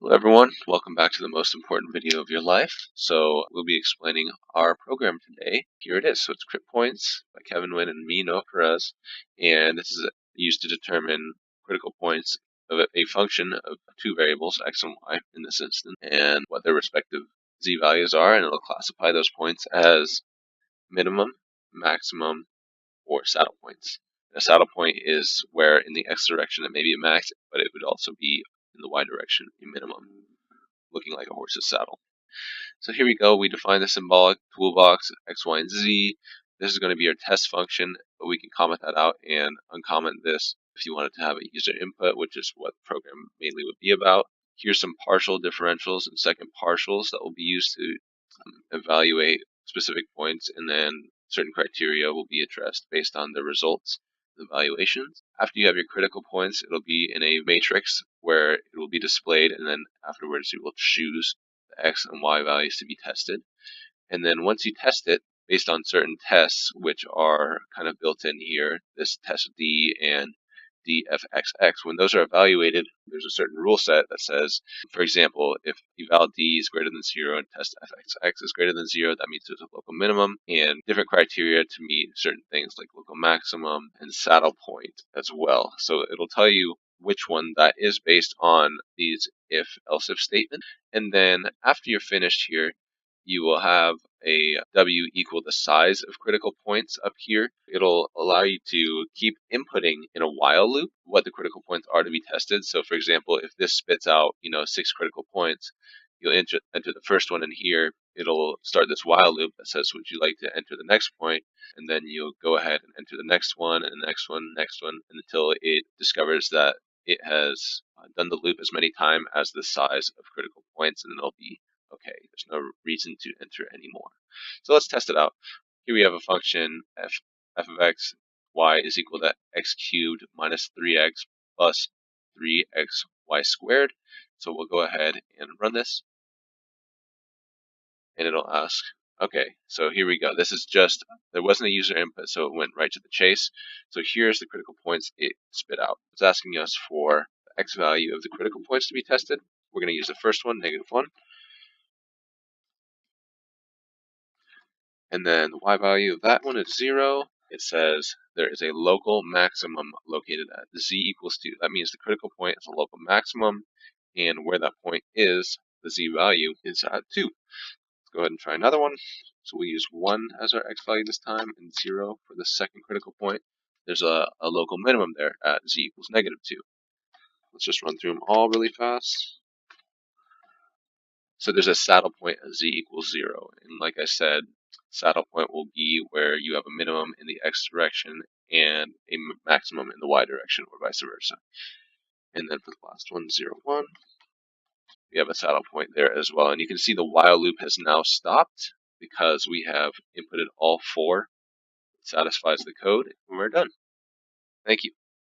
Hello everyone, welcome back to the most important video of your life. So we'll be explaining our program today. Here it is. So it's Crit Points by Kevin Nguyen and me, Noah Perez. And this is used to determine critical points of a function of two variables, x and y in this instance, and what their respective z values are. And it'll classify those points as minimum, maximum, or saddle points. A saddle point is where in the x direction it may be a max, but it would also be in the y direction a minimum, looking like a horse's saddle. So here we go. We define the symbolic toolbox x, y, and z. This is going to be our test function, but we can comment that out and uncomment this if you wanted to have a user input, which is what the program mainly would be about. Here's some partial differentials and second partials that will be used to evaluate specific points, and then certain criteria will be addressed based on the results of the evaluations. After you have your critical points, it'll be in a matrix where it will be displayed, and then afterwards you will choose the x and y values to be tested. And then once you test it, based on certain tests, which are kind of built in here, this test D and dfxx, when those are evaluated, there's a certain rule set that says, for example, if eval d is greater than 0 and test fxx is greater than 0, that means there's a local minimum, and different criteria to meet certain things like local maximum and saddle point as well. So it'll tell you which one that is based on these if-else if statements. And then after you're finished here, you will have a W equal the size of critical points up here. It'll allow you to keep inputting in a while loop what the critical points are to be tested. So for example, if this spits out, 6 critical points, you'll enter the first one in here. It'll start this while loop that says, would you like to enter the next point? And then you'll go ahead and enter the next one and the next one, until it discovers that it has done the loop as many times as the size of critical points, and then it'll be okay. There's no reason to enter anymore. So let's test it out. Here we have a function f of x, y is equal to x cubed minus 3x plus 3xy squared. So we'll go ahead and run this, and it'll ask, okay, so here we go. This is just, there wasn't a user input, so it went right to the chase. So here's the critical points it spit out. It's asking us for the x value of the critical points to be tested. We're going to use the first one, -1. And then the y value of that one is 0. It says there is a local maximum located at z equals 2. That means the critical point is a local maximum, and where that point is, the z value is at 2. Let's go ahead and try another one. So we use 1 as our x value this time, and 0 for the second critical point. There's a local minimum there at z equals -2. Let's just run through them all really fast. So there's a saddle point at z equals 0, and like I said, saddle point will be where you have a minimum in the x direction and a maximum in the y direction, or vice versa. And then for the last one, 0, 1, we have a saddle point there as well. And you can see the while loop has now stopped because we have inputted all 4. It satisfies the code, and we're done. Thank you.